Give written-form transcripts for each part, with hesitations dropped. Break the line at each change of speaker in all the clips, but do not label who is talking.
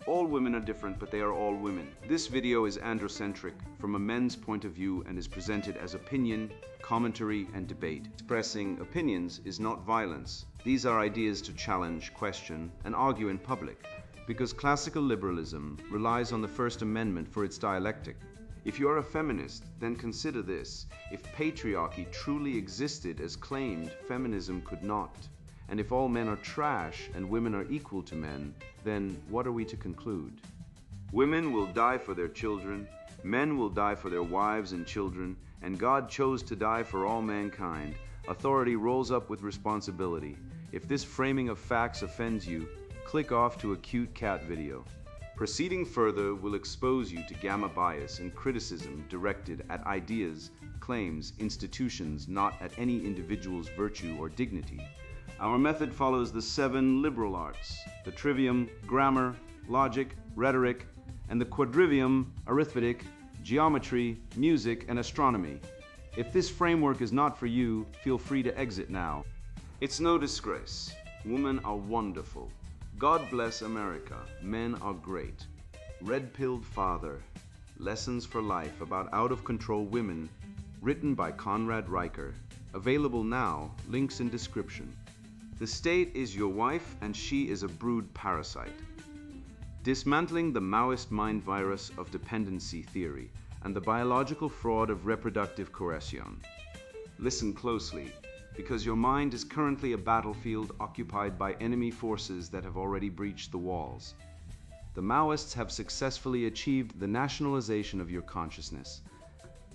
All women are different, but they are all women. This video is androcentric from a men's point of view and is presented as opinion, commentary, and debate. Expressing opinions is not violence. These are ideas to challenge, question, and argue in public, because classical liberalism relies on the First Amendment for its dialectic. If you are a feminist, then consider this. If patriarchy truly existed as claimed, feminism could not. And if all men are trash and women are equal to men, then what are we to conclude? Women will die for their children, men will die for their wives and children, and God chose to die for all mankind. Authority rolls up with responsibility. If this framing of facts offends you, click off to a cute cat video. Proceeding further will expose you to gamma bias and criticism directed at ideas, claims, institutions, not at any individual's virtue or dignity. Our method follows the 7 liberal arts, the trivium, grammar, logic, rhetoric, and the quadrivium, arithmetic, geometry, music, and astronomy. If this framework is not for you, feel free to exit now. It's no disgrace. Women are wonderful. God bless America. Men are great. Redpilled Father. Lessons for Life about out-of-control women, written by Conrad Riker. Available now, links in description. The state is your wife and she is a brood parasite. Dismantling the Maoist mind virus of dependency theory and the biological fraud of reproductive coercion. Listen closely, because your mind is currently a battlefield occupied by enemy forces that have already breached the walls. The Maoists have successfully achieved the nationalization of your consciousness,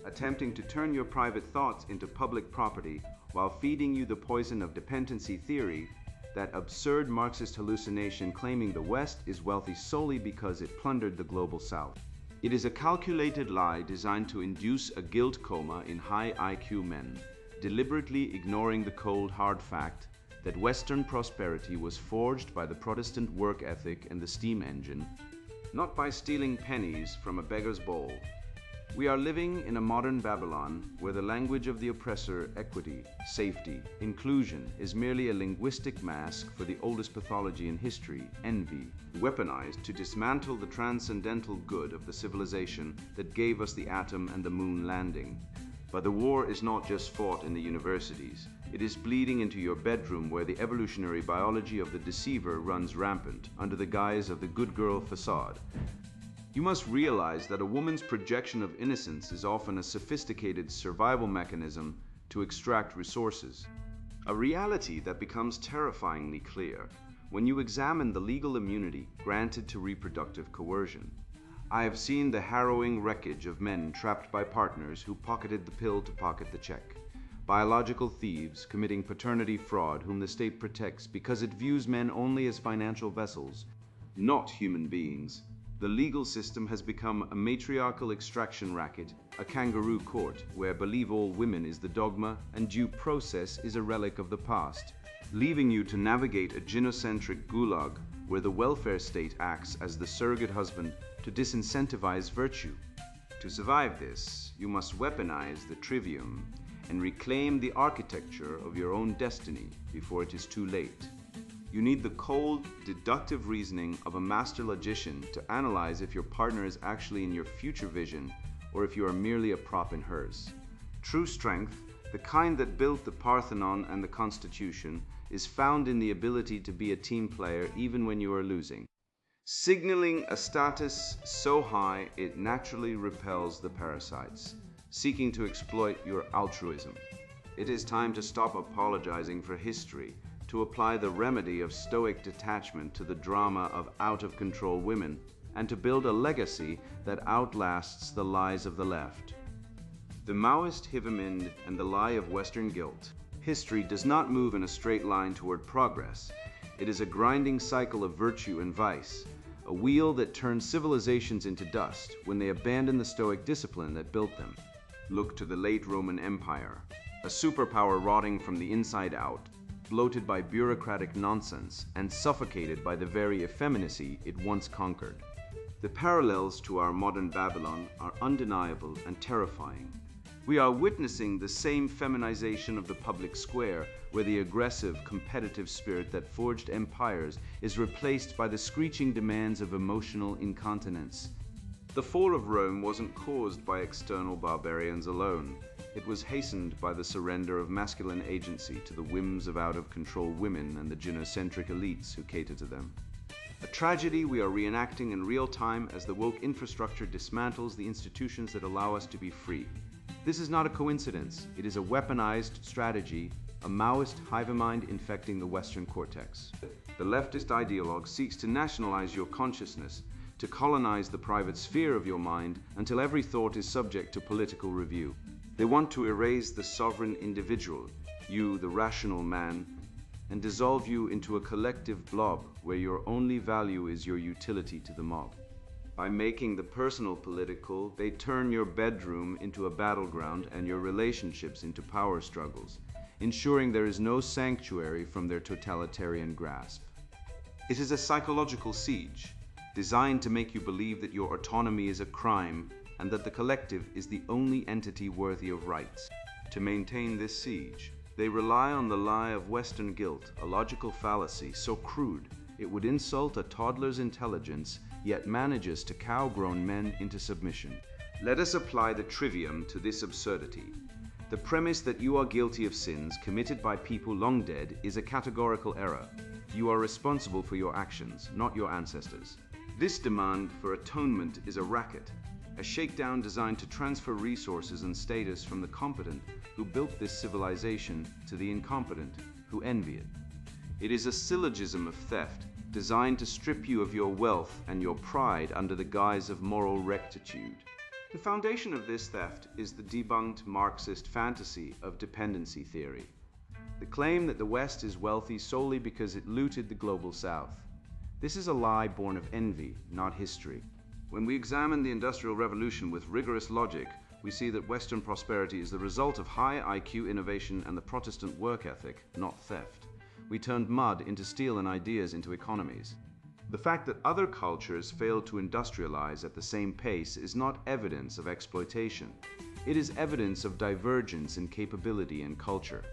attempting to turn your private thoughts into public property while feeding you the poison of dependency theory, that absurd Marxist hallucination claiming the West is wealthy solely because it plundered the global South. It is a calculated lie designed to induce a guilt coma in high IQ men, deliberately ignoring the cold hard fact that Western prosperity was forged by the Protestant work ethic and the steam engine, not by stealing pennies from a beggar's bowl. We are living in a modern Babylon where the language of the oppressor, equity, safety, inclusion, is merely a linguistic mask for the oldest pathology in history, envy, weaponized to dismantle the transcendental good of the civilization that gave us the atom and the moon landing. But the war is not just fought in the universities. It is bleeding into your bedroom where the evolutionary biology of the deceiver runs rampant under the guise of the good girl facade. You must realize that a woman's projection of innocence is often a sophisticated survival mechanism to extract resources. A reality that becomes terrifyingly clear when you examine the legal immunity granted to reproductive coercion. I have seen the harrowing wreckage of men trapped by partners who pocketed the pill to pocket the check. Biological thieves committing paternity fraud whom the state protects because it views men only as financial vessels, not human beings. The legal system has become a matriarchal extraction racket, a kangaroo court where believe all women is the dogma and due process is a relic of the past, leaving you to navigate a gynocentric gulag where the welfare state acts as the surrogate husband to disincentivize virtue. To survive this, you must weaponize the trivium and reclaim the architecture of your own destiny before it is too late. You need the cold, deductive reasoning of a master logician to analyze if your partner is actually in your future vision or if you are merely a prop in hers. True strength, the kind that built the Parthenon and the Constitution, is found in the ability to be a team player even when you are losing, signaling a status so high it naturally repels the parasites, seeking to exploit your altruism. It is time to stop apologizing for history, to apply the remedy of Stoic detachment to the drama of out-of-control women, and to build a legacy that outlasts the lies of the left. The Maoist Hivamind and the lie of Western guilt. History does not move in a straight line toward progress. It is a grinding cycle of virtue and vice, a wheel that turns civilizations into dust when they abandon the Stoic discipline that built them. Look to the late Roman Empire, a superpower rotting from the inside out, bloated by bureaucratic nonsense and suffocated by the very effeminacy it once conquered. The parallels to our modern Babylon are undeniable and terrifying. We are witnessing the same feminization of the public square, where the aggressive, competitive spirit that forged empires is replaced by the screeching demands of emotional incontinence. The fall of Rome wasn't caused by external barbarians alone. It was hastened by the surrender of masculine agency to the whims of out-of-control women and the gynocentric elites who cater to them. A tragedy we are reenacting in real time as the woke infrastructure dismantles the institutions that allow us to be free. This is not a coincidence. It is a weaponized strategy, a Maoist hive mind infecting the Western cortex. The leftist ideologue seeks to nationalize your consciousness, to colonize the private sphere of your mind until every thought is subject to political review. They want to erase the sovereign individual, you, the rational man, and dissolve you into a collective blob where your only value is your utility to the mob. By making the personal political, they turn your bedroom into a battleground and your relationships into power struggles, ensuring there is no sanctuary from their totalitarian grasp. It is a psychological siege, designed to make you believe that your autonomy is a crime and that the collective is the only entity worthy of rights. To maintain this siege, they rely on the lie of Western guilt, a logical fallacy so crude it would insult a toddler's intelligence, yet manages to cow grown men into submission. Let us apply the trivium to this absurdity. The premise that you are guilty of sins committed by people long dead is a categorical error. You are responsible for your actions, not your ancestors. This demand for atonement is a racket, a shakedown designed to transfer resources and status from the competent who built this civilization to the incompetent who envy it. It is a syllogism of theft designed to strip you of your wealth and your pride under the guise of moral rectitude. The foundation of this theft is the debunked Marxist fantasy of dependency theory, the claim that the West is wealthy solely because it looted the global South. This is a lie born of envy, not history. When we examine the Industrial Revolution with rigorous logic, we see that Western prosperity is the result of high IQ innovation and the Protestant work ethic, not theft. We turned mud into steel and ideas into economies. The fact that other cultures failed to industrialize at the same pace is not evidence of exploitation. It is evidence of divergence in capability and culture.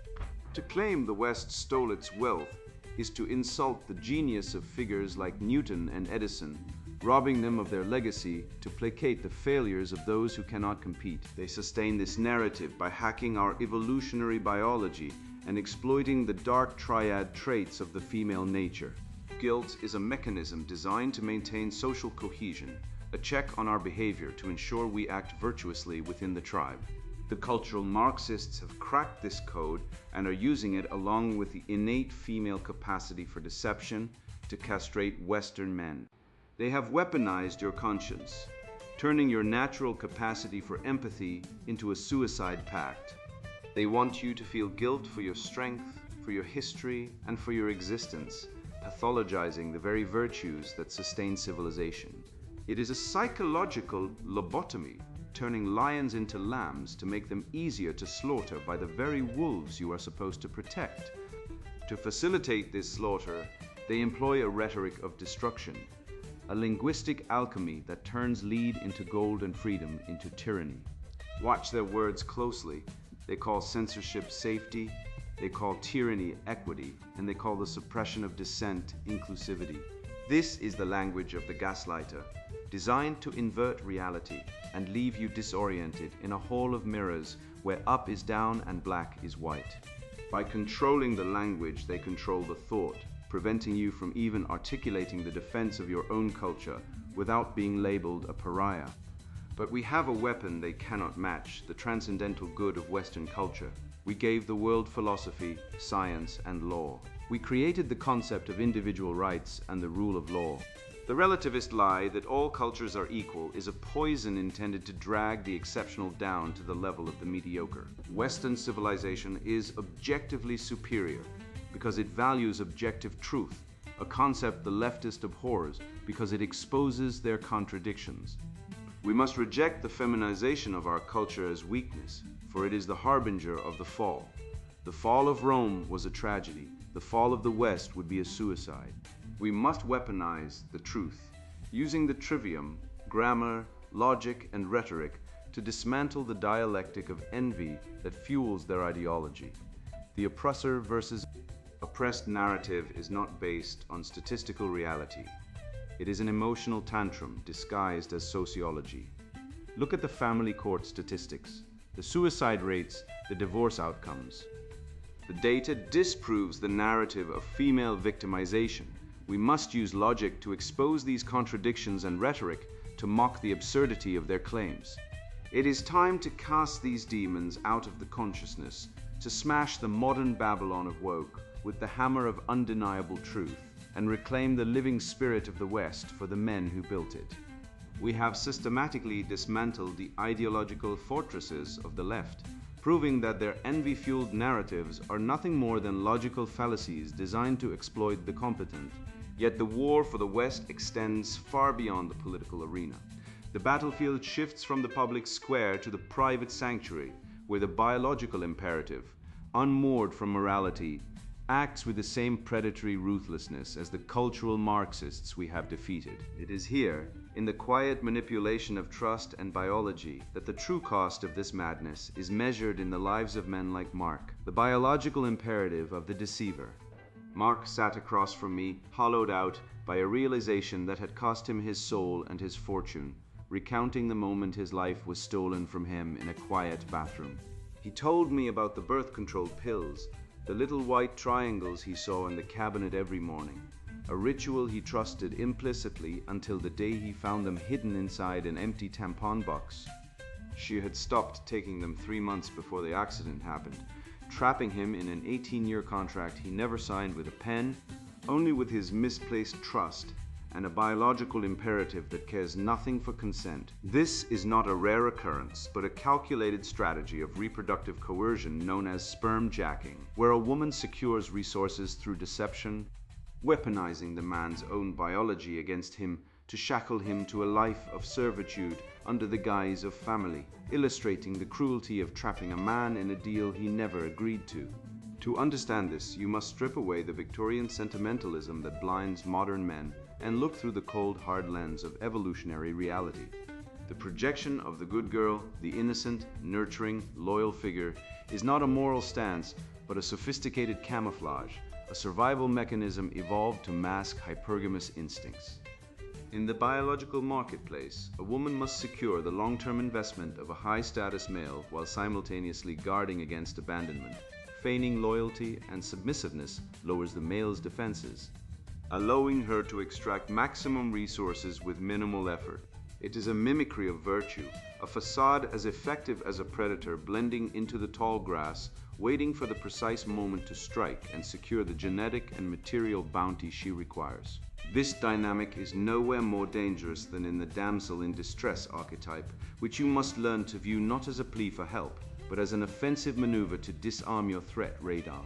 To claim the West stole its wealth is to insult the genius of figures like Newton and Edison, robbing them of their legacy to placate the failures of those who cannot compete. They sustain this narrative by hacking our evolutionary biology and exploiting the dark triad traits of the female nature. Guilt is a mechanism designed to maintain social cohesion, a check on our behavior to ensure we act virtuously within the tribe. The cultural Marxists have cracked this code and are using it along with the innate female capacity for deception to castrate Western men. They have weaponized your conscience, turning your natural capacity for empathy into a suicide pact. They want you to feel guilt for your strength, for your history, and for your existence, pathologizing the very virtues that sustain civilization. It is a psychological lobotomy, turning lions into lambs to make them easier to slaughter by the very wolves you are supposed to protect. To facilitate this slaughter, they employ a rhetoric of destruction, a linguistic alchemy that turns lead into gold and freedom into tyranny. Watch their words closely. They call censorship safety, they call tyranny equity, and they call the suppression of dissent inclusivity. This is the language of the gaslighter, designed to invert reality and leave you disoriented in a hall of mirrors where up is down and black is white. By controlling the language, they control the thought, preventing you from even articulating the defense of your own culture without being labeled a pariah. But we have a weapon they cannot match, the transcendental good of Western culture. We gave the world philosophy, science, and law. We created the concept of individual rights and the rule of law. The relativist lie that all cultures are equal is a poison intended to drag the exceptional down to the level of the mediocre. Western civilization is objectively superior because it values objective truth, a concept the leftist abhors because it exposes their contradictions. We must reject the feminization of our culture as weakness, for it is the harbinger of the fall. The fall of Rome was a tragedy. The fall of the West would be a suicide. We must weaponize the truth, using the trivium, grammar, logic, and rhetoric to dismantle the dialectic of envy that fuels their ideology. The oppressor versus oppressed narrative is not based on statistical reality. It is an emotional tantrum disguised as sociology. Look at the family court statistics, the suicide rates, the divorce outcomes. The data disproves the narrative of female victimization. We must use logic to expose these contradictions and rhetoric to mock the absurdity of their claims. It is time to cast these demons out of the consciousness, to smash the modern Babylon of woke with the hammer of undeniable truth, and reclaim the living spirit of the West for the men who built it. We have systematically dismantled the ideological fortresses of the left, proving that their envy-fueled narratives are nothing more than logical fallacies designed to exploit the competent. Yet the war for the West extends far beyond the political arena. The battlefield shifts from the public square to the private sanctuary, where the biological imperative, unmoored from morality, acts with the same predatory ruthlessness as the cultural Marxists we have defeated. It is here, in the quiet manipulation of trust and biology, that the true cost of this madness is measured in the lives of men like Mark, the biological imperative of the deceiver. Mark sat across from me, hollowed out by a realization that had cost him his soul and his fortune, recounting the moment his life was stolen from him in a quiet bathroom. He told me about the birth control pills, the little white triangles he saw in the cabinet every morning, a ritual he trusted implicitly until the day he found them hidden inside an empty tampon box. She had stopped taking them 3 months before the accident happened, trapping him in an 18-year contract he never signed with a pen, only with his misplaced trust and a biological imperative that cares nothing for consent. This is not a rare occurrence, but a calculated strategy of reproductive coercion known as sperm jacking, where a woman secures resources through deception, weaponizing the man's own biology against him to shackle him to a life of servitude under the guise of family, illustrating the cruelty of trapping a man in a deal he never agreed to. To understand this, you must strip away the Victorian sentimentalism that blinds modern men and look through the cold, hard lens of evolutionary reality. The projection of the good girl, the innocent, nurturing, loyal figure, is not a moral stance, but a sophisticated camouflage, a survival mechanism evolved to mask hypergamous instincts. In the biological marketplace, a woman must secure the long-term investment of a high-status male while simultaneously guarding against abandonment. Feigning loyalty and submissiveness lowers the male's defenses, allowing her to extract maximum resources with minimal effort. It is a mimicry of virtue, a facade as effective as a predator blending into the tall grass, waiting for the precise moment to strike and secure the genetic and material bounty she requires. This dynamic is nowhere more dangerous than in the damsel in distress archetype, which you must learn to view not as a plea for help, but as an offensive maneuver to disarm your threat radar.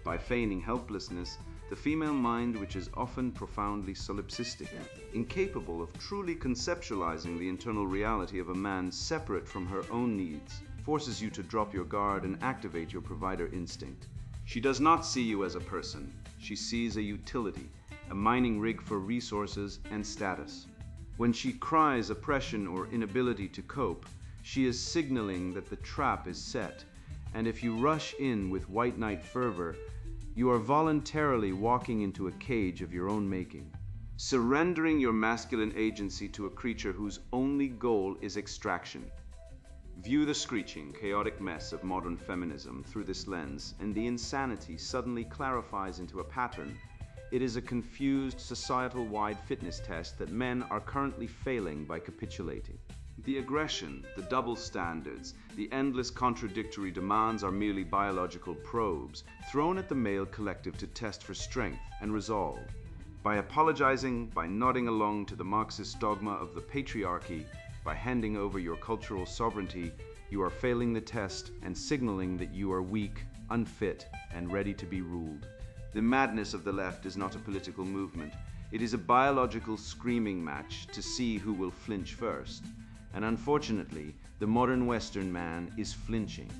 By feigning helplessness, the female mind, which is often profoundly solipsistic, incapable of truly conceptualizing the internal reality of a man separate from her own needs, forces you to drop your guard and activate your provider instinct. She does not see you as a person. She sees a utility, a mining rig for resources and status. When she cries oppression or inability to cope, she is signaling that the trap is set, and if you rush in with white knight fervor, you are voluntarily walking into a cage of your own making, surrendering your masculine agency to a creature whose only goal is extraction. View the screeching, chaotic mess of modern feminism through this lens, and the insanity suddenly clarifies into a pattern. It is a confused, societal-wide fitness test that men are currently failing by capitulating. The aggression, the double standards, the endless contradictory demands are merely biological probes thrown at the male collective to test for strength and resolve. By apologizing, by nodding along to the Marxist dogma of the patriarchy, by handing over your cultural sovereignty, you are failing the test and signaling that you are weak, unfit, and ready to be ruled. The madness of the left is not a political movement. It is a biological screaming match to see who will flinch first. And unfortunately, the modern Western man is flinching.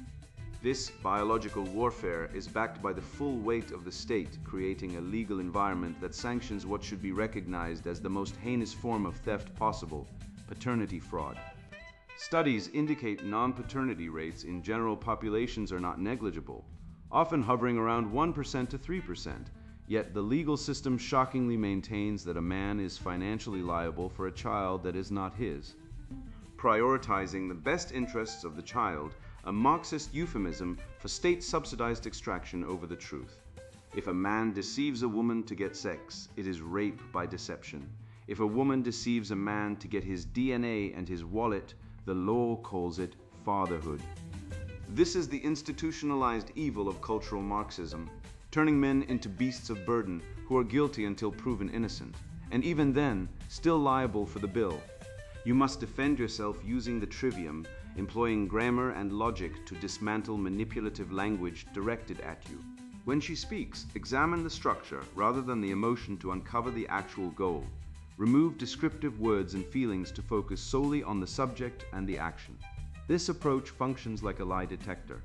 This biological warfare is backed by the full weight of the state, creating a legal environment that sanctions what should be recognized as the most heinous form of theft possible: paternity fraud. Studies indicate non-paternity rates in general populations are not negligible, often hovering around 1% to 3%, yet the legal system shockingly maintains that a man is financially liable for a child that is not his. Prioritizing the best interests of the child, a Marxist euphemism for state-subsidized extraction over the truth. If a man deceives a woman to get sex, it is rape by deception. If a woman deceives a man to get his DNA and his wallet, the law calls it fatherhood. This is the institutionalized evil of cultural Marxism, turning men into beasts of burden who are guilty until proven innocent, and even then, still liable for the bill. You must defend yourself using the trivium, employing grammar and logic to dismantle manipulative language directed at you. When she speaks, examine the structure rather than the emotion to uncover the actual goal. Remove descriptive words and feelings to focus solely on the subject and the action. This approach functions like a lie detector.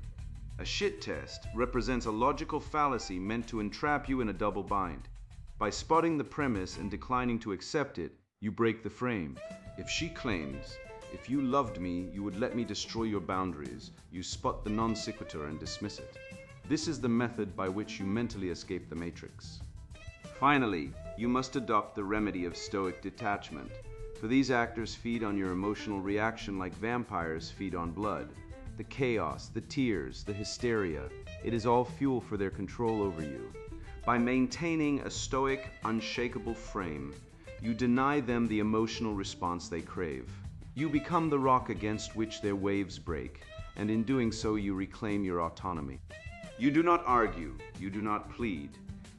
A shit test represents a logical fallacy meant to entrap you in a double bind. By spotting the premise and declining to accept it, you break the frame. If she claims, "If you loved me, you would let me destroy your boundaries," you spot the non sequitur and dismiss it. This is the method by which you mentally escape the matrix. Finally, you must adopt the remedy of stoic detachment, for these actors feed on your emotional reaction like vampires feed on blood. The chaos, the tears, the hysteria, it is all fuel for their control over you. By maintaining a stoic, unshakable frame, you deny them the emotional response they crave. You become the rock against which their waves break, and in doing so you reclaim your autonomy. You do not argue, you do not plead.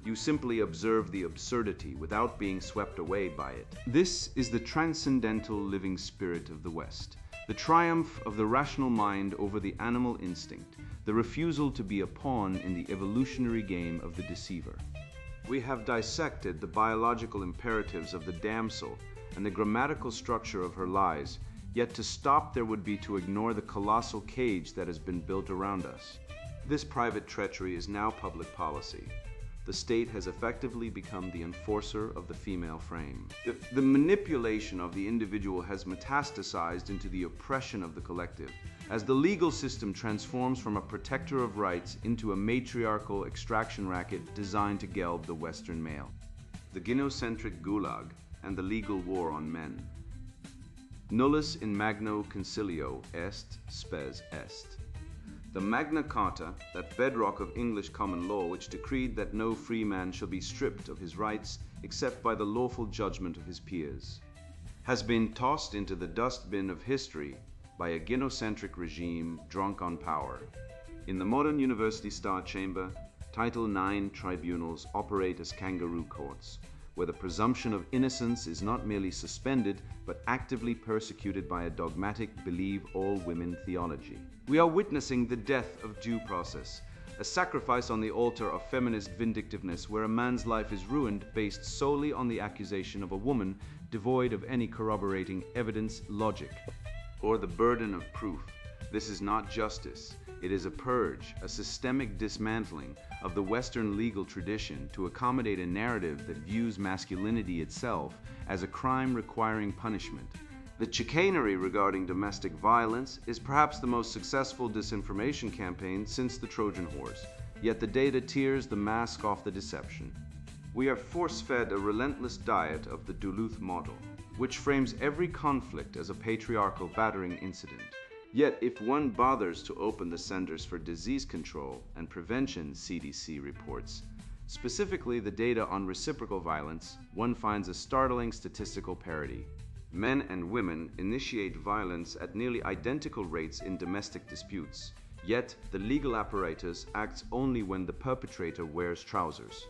You simply observe the absurdity without being swept away by it. This is the transcendental living spirit of the West, the triumph of the rational mind over the animal instinct, the refusal to be a pawn in the evolutionary game of the deceiver. We have dissected the biological imperatives of the damsel and the grammatical structure of her lies, yet to stop there would be to ignore the colossal cage that has been built around us. This private treachery is now public policy. The state has effectively become the enforcer of the female frame. The manipulation of the individual has metastasized into the oppression of the collective, as the legal system transforms from a protector of rights into a matriarchal extraction racket designed to geld the Western male. The gynocentric gulag and the legal war on men. Nullus in magno concilio est, spes est. The Magna Carta, that bedrock of English common law which decreed that no free man shall be stripped of his rights except by the lawful judgment of his peers, has been tossed into the dustbin of history by a gynocentric regime drunk on power. In the modern university star chamber, Title IX tribunals operate as kangaroo courts, where the presumption of innocence is not merely suspended, but actively persecuted by a dogmatic believe all women theology. We are witnessing the death of due process, a sacrifice on the altar of feminist vindictiveness where a man's life is ruined based solely on the accusation of a woman devoid of any corroborating evidence, logic, or the burden of proof. This is not justice. It is a purge, a systemic dismantling of the Western legal tradition to accommodate a narrative that views masculinity itself as a crime requiring punishment. The chicanery regarding domestic violence is perhaps the most successful disinformation campaign since the Trojan Horse, yet the data tears the mask off the deception. We are force-fed a relentless diet of the Duluth model, which frames every conflict as a patriarchal battering incident. Yet, if one bothers to open the Centers for Disease Control and Prevention (CDC) reports, specifically the data on reciprocal violence, one finds a startling statistical parity. Men and women initiate violence at nearly identical rates in domestic disputes, yet the legal apparatus acts only when the perpetrator wears trousers.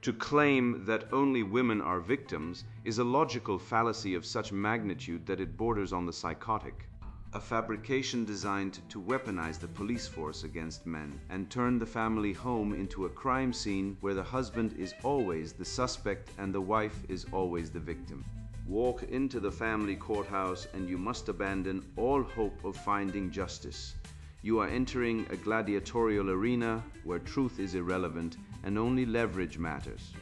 To claim that only women are victims is a logical fallacy of such magnitude that it borders on the psychotic. A fabrication designed to weaponize the police force against men and turn the family home into a crime scene where the husband is always the suspect and the wife is always the victim. Walk into the family courthouse and you must abandon all hope of finding justice. You are entering a gladiatorial arena where truth is irrelevant and only leverage matters.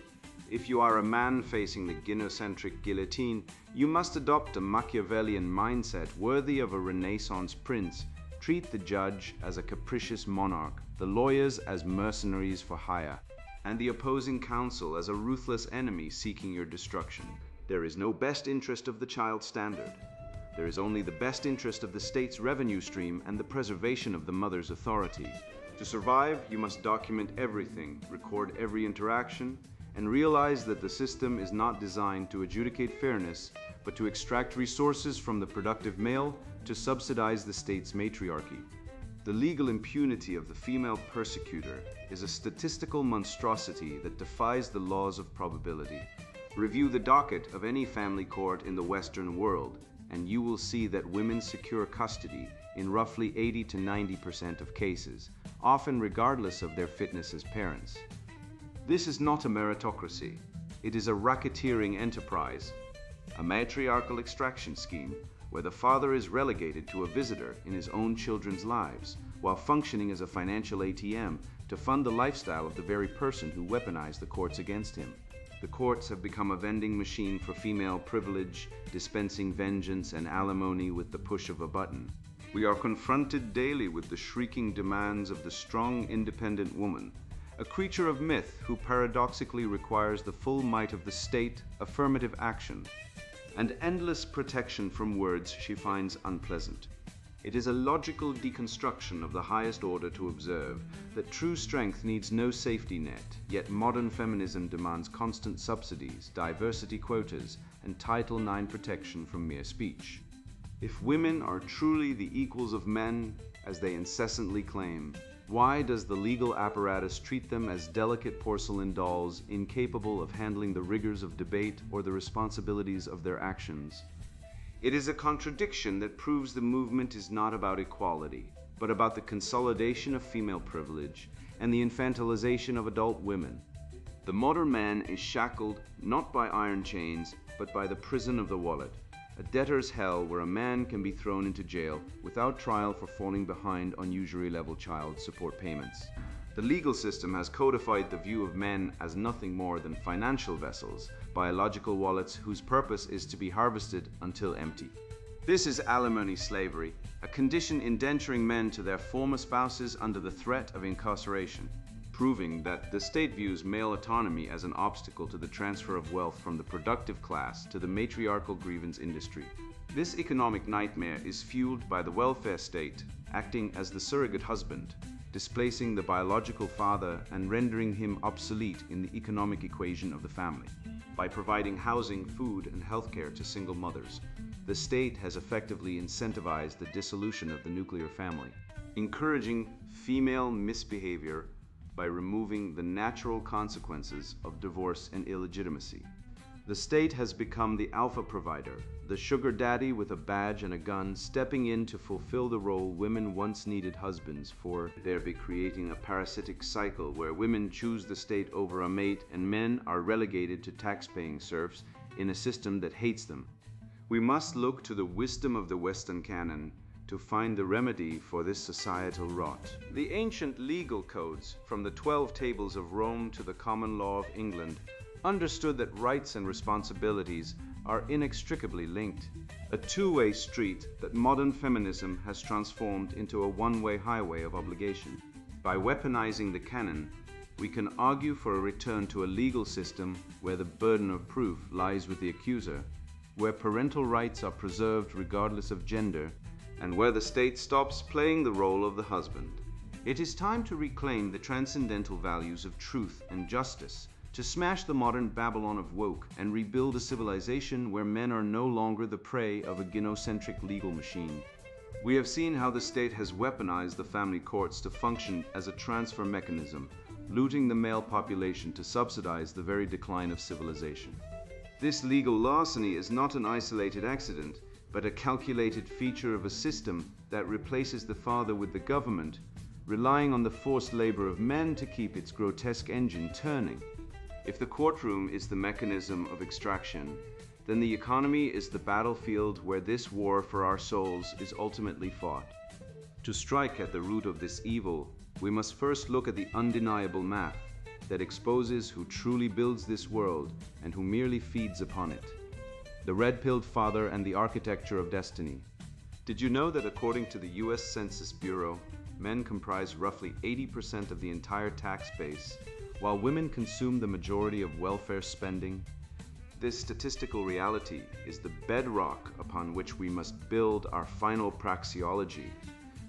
If you are a man facing the gynocentric guillotine, you must adopt a Machiavellian mindset worthy of a Renaissance prince. Treat the judge as a capricious monarch, the lawyers as mercenaries for hire, and the opposing counsel as a ruthless enemy seeking your destruction. There is no best interest of the child standard. There is only the best interest of the state's revenue stream and the preservation of the mother's authority. To survive, you must document everything, record every interaction, and realize that the system is not designed to adjudicate fairness, but to extract resources from the productive male to subsidize the state's matriarchy. The legal impunity of the female persecutor is a statistical monstrosity that defies the laws of probability. Review the docket of any family court in the Western world, and you will see that women secure custody in roughly 80 to 90% of cases, often regardless of their fitness as parents. This is not a meritocracy. It is a racketeering enterprise, a matriarchal extraction scheme where the father is relegated to a visitor in his own children's lives, while functioning as a financial ATM to fund the lifestyle of the very person who weaponized the courts against him. The courts have become a vending machine for female privilege, dispensing vengeance and alimony with the push of a button. We are confronted daily with the shrieking demands of the strong, independent woman, a creature of myth who paradoxically requires the full might of the state, affirmative action, and endless protection from words she finds unpleasant. It is a logical deconstruction of the highest order to observe that true strength needs no safety net, yet modern feminism demands constant subsidies, diversity quotas, and Title IX protection from mere speech. If women are truly the equals of men, as they incessantly claim, why does the legal apparatus treat them as delicate porcelain dolls incapable of handling the rigors of debate or the responsibilities of their actions? It is a contradiction that proves the movement is not about equality, but about the consolidation of female privilege and the infantilization of adult women. The modern man is shackled not by iron chains, but by the prison of the wallet, a debtor's hell where a man can be thrown into jail without trial for falling behind on usury-level child support payments. The legal system has codified the view of men as nothing more than financial vessels, biological wallets whose purpose is to be harvested until empty. This is alimony slavery, a condition indenturing men to their former spouses under the threat of incarceration, proving that the state views male autonomy as an obstacle to the transfer of wealth from the productive class to the matriarchal grievance industry. This economic nightmare is fueled by the welfare state, acting as the surrogate husband, displacing the biological father and rendering him obsolete in the economic equation of the family. By providing housing, food, and healthcare to single mothers, the state has effectively incentivized the dissolution of the nuclear family, encouraging female misbehavior by removing the natural consequences of divorce and illegitimacy. The state has become the alpha provider, the sugar daddy with a badge and a gun, stepping in to fulfill the role women once needed husbands for, thereby creating a parasitic cycle where women choose the state over a mate and men are relegated to tax-paying serfs in a system that hates them. We must look to the wisdom of the Western canon to find the remedy for this societal rot. The ancient legal codes, from the 12 Tables of Rome to the common law of England, understood that rights and responsibilities are inextricably linked, a two-way street that modern feminism has transformed into a one-way highway of obligation. By weaponizing the canon, we can argue for a return to a legal system where the burden of proof lies with the accuser, where parental rights are preserved regardless of gender, and where the state stops playing the role of the husband. It is time to reclaim the transcendental values of truth and justice, to smash the modern Babylon of woke and rebuild a civilization where men are no longer the prey of a gynocentric legal machine. We have seen how the state has weaponized the family courts to function as a transfer mechanism, looting the male population to subsidize the very decline of civilization. This legal larceny is not an isolated accident, but a calculated feature of a system that replaces the father with the government, relying on the forced labor of men to keep its grotesque engine turning. If the courtroom is the mechanism of extraction, then the economy is the battlefield where this war for our souls is ultimately fought. To strike at the root of this evil, we must first look at the undeniable math. that exposes who truly builds this world and who merely feeds upon it. The Red-Pilled Father and the Architecture of Destiny. Did you know that according to the US Census Bureau, men comprise roughly 80% of the entire tax base, while women consume the majority of welfare spending? This statistical reality is the bedrock upon which we must build our final praxeology,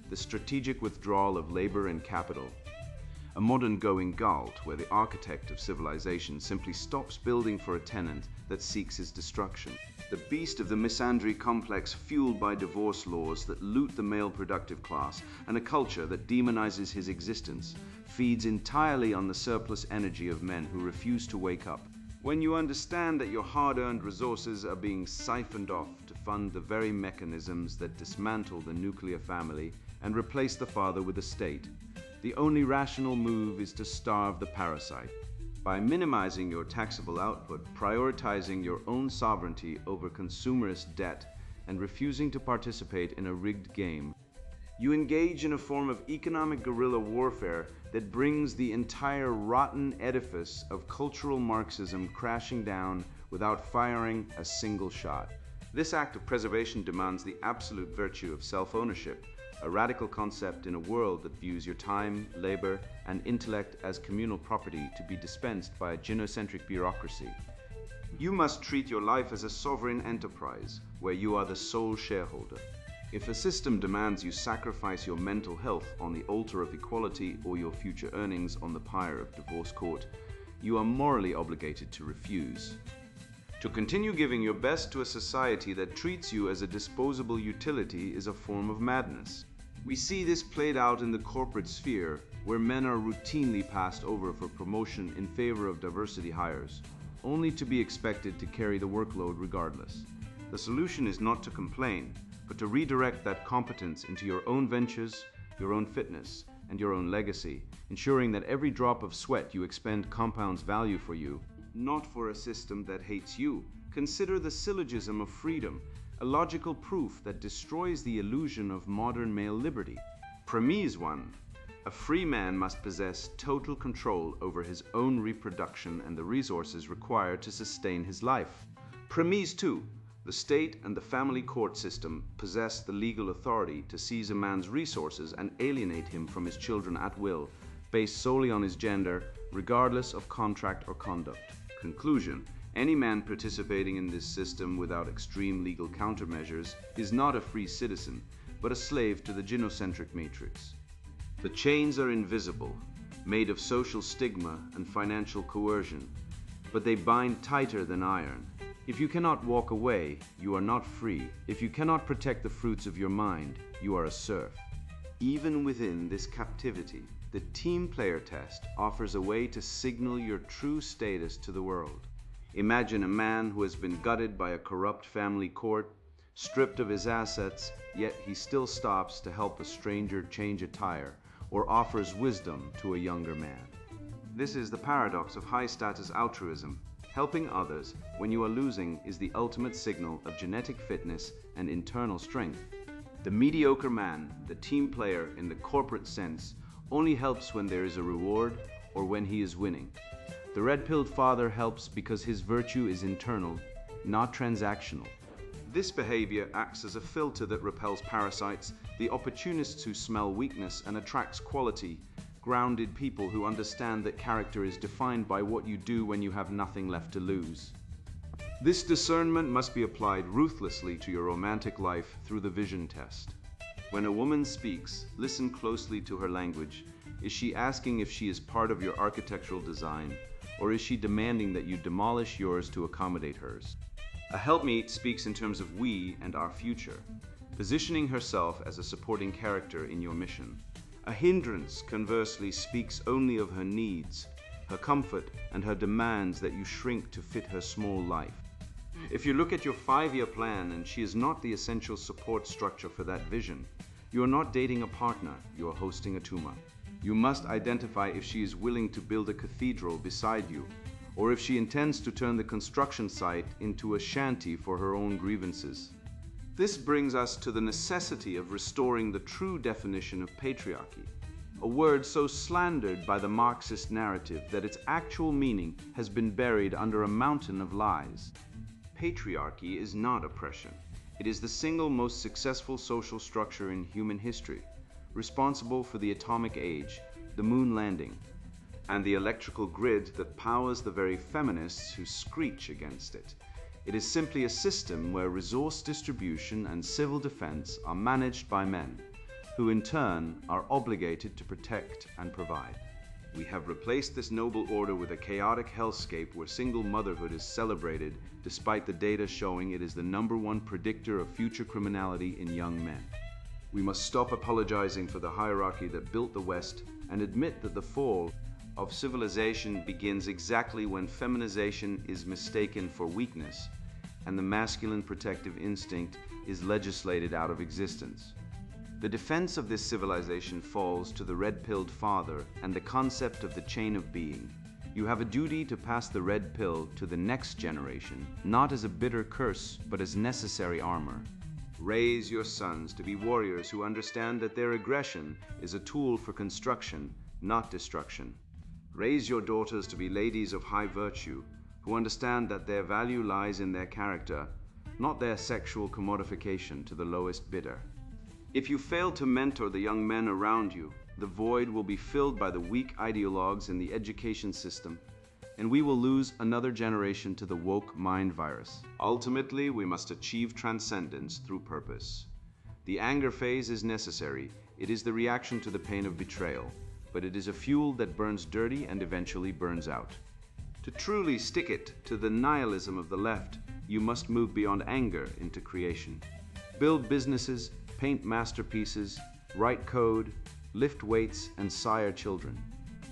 the strategic withdrawal of labor and capital. A modern going galt where the architect of civilization simply stops building for a tenant that seeks his destruction. The beast of the misandry complex fueled by divorce laws that loot the male productive class and a culture that demonizes his existence feeds entirely on the surplus energy of men who refuse to wake up. When you understand that your hard-earned resources are being siphoned off to fund the very mechanisms that dismantle the nuclear family and replace the father with a state, the only rational move is to starve the parasite. By minimizing your taxable output, prioritizing your own sovereignty over consumerist debt, and refusing to participate in a rigged game, you engage in a form of economic guerrilla warfare that brings the entire rotten edifice of cultural Marxism crashing down without firing a single shot. This act of preservation demands the absolute virtue of self-ownership, a radical concept in a world that views your time, labor, and intellect as communal property to be dispensed by a gynocentric bureaucracy. You must treat your life as a sovereign enterprise where you are the sole shareholder. If a system demands you sacrifice your mental health on the altar of equality or your future earnings on the pyre of divorce court, you are morally obligated to refuse. To continue giving your best to a society that treats you as a disposable utility is a form of madness. We see this played out in the corporate sphere, where men are routinely passed over for promotion in favor of diversity hires, only to be expected to carry the workload regardless. The solution is not to complain, but to redirect that competence into your own ventures, your own fitness, and your own legacy, ensuring that every drop of sweat you expend compounds value for you, not for a system that hates you. Consider the syllogism of freedom, a logical proof that destroys the illusion of modern male liberty. Premise 1. A free man must possess total control over his own reproduction and the resources required to sustain his life. Premise 2. The state and the family court system possess the legal authority to seize a man's resources and alienate him from his children at will, based solely on his gender, regardless of contract or conduct. Conclusion: any man participating in this system without extreme legal countermeasures is not a free citizen, but a slave to the gynocentric matrix. The chains are invisible, made of social stigma and financial coercion, but they bind tighter than iron. If you cannot walk away, you are not free. If you cannot protect the fruits of your mind, you are a serf. Even within this captivity, the team player test offers a way to signal your true status to the world. Imagine a man who has been gutted by a corrupt family court, stripped of his assets, yet he still stops to help a stranger change a tire or offers wisdom to a younger man. This is the paradox of high-status altruism. Helping others when you are losing is the ultimate signal of genetic fitness and internal strength. The mediocre man, the team player in the corporate sense, only helps when there is a reward or when he is winning. The Red-Pilled Father helps because his virtue is internal, not transactional. This behavior acts as a filter that repels parasites, the opportunists who smell weakness, and attracts quality, grounded people who understand that character is defined by what you do when you have nothing left to lose. This discernment must be applied ruthlessly to your romantic life through the vision test. When a woman speaks, listen closely to her language. Is she asking if she is part of your architectural design, or is she demanding that you demolish yours to accommodate hers? A helpmeet speaks in terms of we and our future, positioning herself as a supporting character in your mission. A hindrance, conversely, speaks only of her needs, her comfort, and her demands that you shrink to fit her small life. If you look at your 5-year plan and she is not the essential support structure for that vision, you are not dating a partner, you are hosting a tuma. You must identify if she is willing to build a cathedral beside you, or if she intends to turn the construction site into a shanty for her own grievances. This brings us to the necessity of restoring the true definition of patriarchy. a word so slandered by the Marxist narrative that its actual meaning has been buried under a mountain of lies. Patriarchy is not oppression. It is the single most successful social structure in human history, responsible for the atomic age, the moon landing, and the electrical grid that powers the very feminists who screech against it. It is simply a system where resource distribution and civil defense are managed by men, who in turn are obligated to protect and provide. We have replaced this noble order with a chaotic hellscape where single motherhood is celebrated despite the data showing it is the #1 predictor of future criminality in young men. We must stop apologizing for the hierarchy that built the West and admit that the fall of civilization begins exactly when feminization is mistaken for weakness and the masculine protective instinct is legislated out of existence. The defense of this civilization falls to the Redpilled Father and the concept of the chain of being. You have a duty to pass the red pill to the next generation, not as a bitter curse, but as necessary armor. Raise your sons to be warriors who understand that their aggression is a tool for construction, not destruction. Raise your daughters to be ladies of high virtue, who understand that their value lies in their character, not their sexual commodification to the lowest bidder. If you fail to mentor the young men around you, the void will be filled by the weak ideologues in the education system, and we will lose another generation to the woke mind virus. Ultimately, we must achieve transcendence through purpose. The anger phase is necessary. It is the reaction to the pain of betrayal, but it is a fuel that burns dirty and eventually burns out. To truly stick it to the nihilism of the left, you must move beyond anger into creation. Build businesses, paint masterpieces, write code, lift weights, and sire children.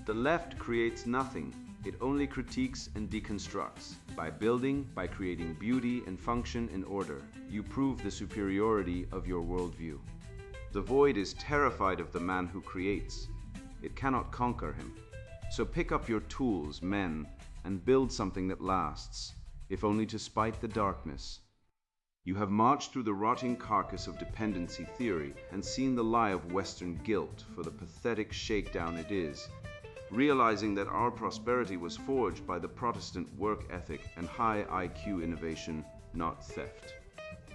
The left creates nothing. It only critiques and deconstructs. By building, by creating beauty and function and order, you prove the superiority of your worldview. The void is terrified of the man who creates. It cannot conquer him. So pick up your tools, men, and build something that lasts, if only to spite the darkness. You have marched through the rotting carcass of dependency theory and seen the lie of Western guilt for the pathetic shakedown it is, realizing that our prosperity was forged by the Protestant work ethic and high IQ innovation, not theft.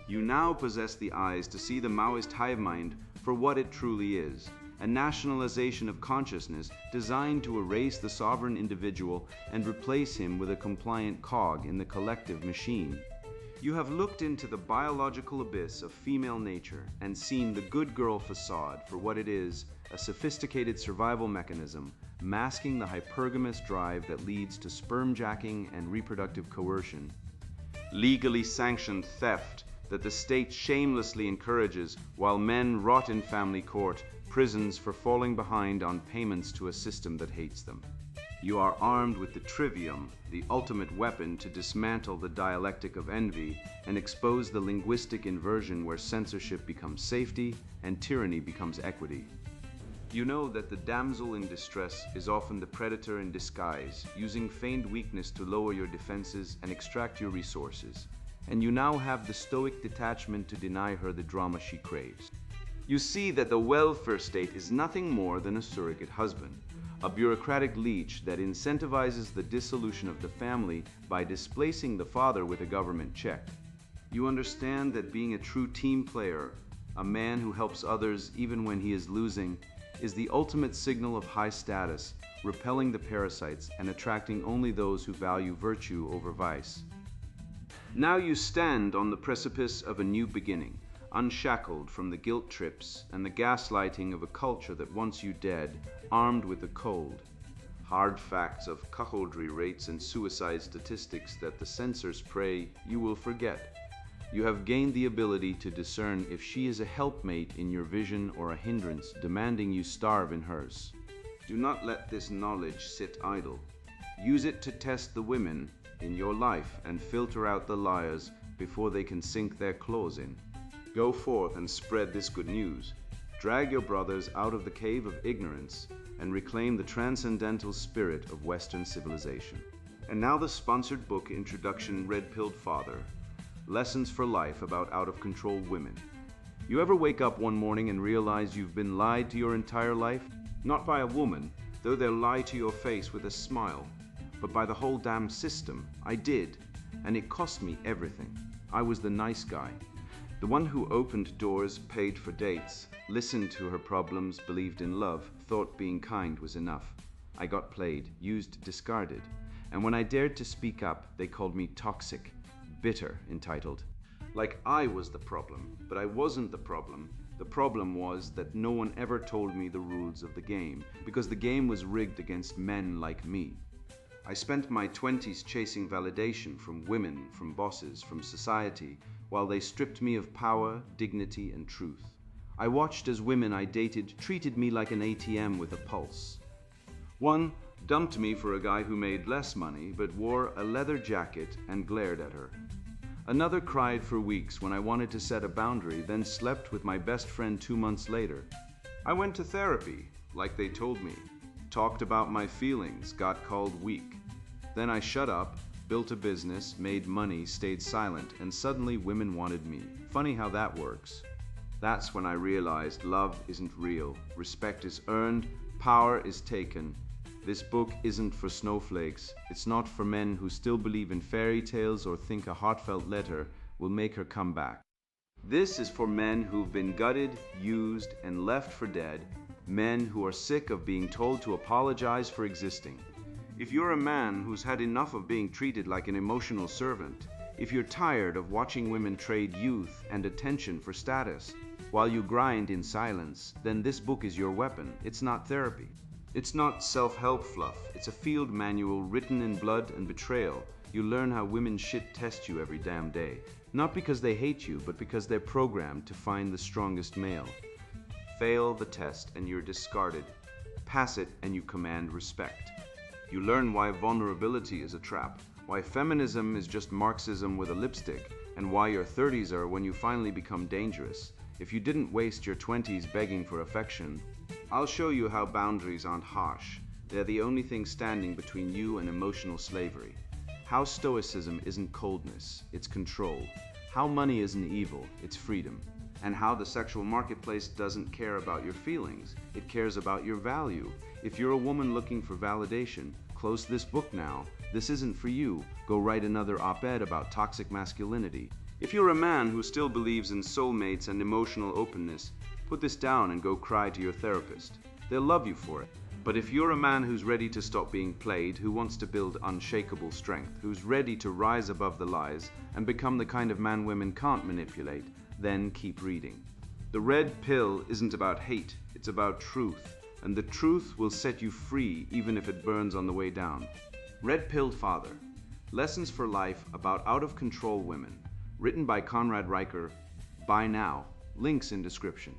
You now possess the eyes to see the Maoist hive mind for what it truly is, a nationalization of consciousness designed to erase the sovereign individual and replace him with a compliant cog in the collective machine. You have looked into the biological abyss of female nature and seen the good girl facade for what it is, a sophisticated survival mechanism masking the hypergamous drive that leads to sperm jacking and reproductive coercion, legally sanctioned theft that the state shamelessly encourages while men rot in family court, prisons for falling behind on payments to a system that hates them. You are armed with the trivium, the ultimate weapon to dismantle the dialectic of envy and expose the linguistic inversion where censorship becomes safety and tyranny becomes equity. You know that the damsel in distress is often the predator in disguise, using feigned weakness to lower your defenses and extract your resources. And you now have the stoic detachment to deny her the drama she craves. You see that the welfare state is nothing more than a surrogate husband, a bureaucratic leech that incentivizes the dissolution of the family by displacing the father with a government check. You understand that being a true team player, a man who helps others even when he is losing, is the ultimate signal of high status, repelling the parasites and attracting only those who value virtue over vice. Now you stand on the precipice of a new beginning, unshackled from the guilt trips and the gaslighting of a culture that wants you dead, armed with the cold, hard facts of cuckoldry rates and suicide statistics that the censors pray you will forget. You have gained the ability to discern if she is a helpmate in your vision or a hindrance, demanding you starve in hers. Do not let this knowledge sit idle. Use it to test the women in your life and filter out the liars before they can sink their claws in. Go forth and spread this good news. Drag your brothers out of the cave of ignorance and reclaim the transcendental spirit of Western civilization. And now the sponsored book introduction, Redpilled Father, Lessons for Life about out-of-control women. You ever wake up one morning and realize you've been lied to your entire life? Not by a woman, though they'll lie to your face with a smile, but by the whole damn system. I did, and it cost me everything. I was the nice guy. The one who opened doors, paid for dates, listened to her problems, believed in love, thought being kind was enough. I got played, used, discarded. And when I dared to speak up, they called me toxic, bitter, entitled. Like I was the problem, but I wasn't the problem. The problem was that no one ever told me the rules of the game, because the game was rigged against men like me. I spent my 20s chasing validation from women, from bosses, from society, while they stripped me of power, dignity, and truth. I watched as women I dated treated me like an ATM with a pulse. One dumped me for a guy who made less money but wore a leather jacket and glared at her. Another cried for weeks when I wanted to set a boundary, then slept with my best friend 2 months later. I went to therapy, like they told me, talked about my feelings, got called weak. Then I shut up, built a business, made money, stayed silent, and suddenly women wanted me. Funny how that works. That's when I realized love isn't real, respect is earned, power is taken. This book isn't for snowflakes. It's not for men who still believe in fairy tales or think a heartfelt letter will make her come back. This is for men who've been gutted, used, and left for dead, men who are sick of being told to apologize for existing. If you're a man who's had enough of being treated like an emotional servant, if you're tired of watching women trade youth and attention for status while you grind in silence, then this book is your weapon. It's not therapy. It's not self-help fluff. It's a field manual written in blood and betrayal. You learn how women shit test you every damn day. Not because they hate you, but because they're programmed to find the strongest male. Fail the test and you're discarded. Pass it and you command respect. You learn why vulnerability is a trap, why feminism is just Marxism with a lipstick, and why your 30s are when you finally become dangerous. If you didn't waste your 20s begging for affection, I'll show you how boundaries aren't harsh. They're the only thing standing between you and emotional slavery. How Stoicism isn't coldness, it's control. How money isn't evil, it's freedom. And how the sexual marketplace doesn't care about your feelings, it cares about your value. If you're a woman looking for validation, close this book now. This isn't for you. Go write another op-ed about toxic masculinity. If you're a man who still believes in soulmates and emotional openness, put this down and go cry to your therapist. They'll love you for it. But if you're a man who's ready to stop being played, who wants to build unshakable strength, who's ready to rise above the lies and become the kind of man women can't manipulate, then keep reading. The red pill isn't about hate, it's about truth. And the truth will set you free even if it burns on the way down. Redpilled Father. Lessons for Life about out-of-control women. Written by Conrad Riker. Buy now. Links in description.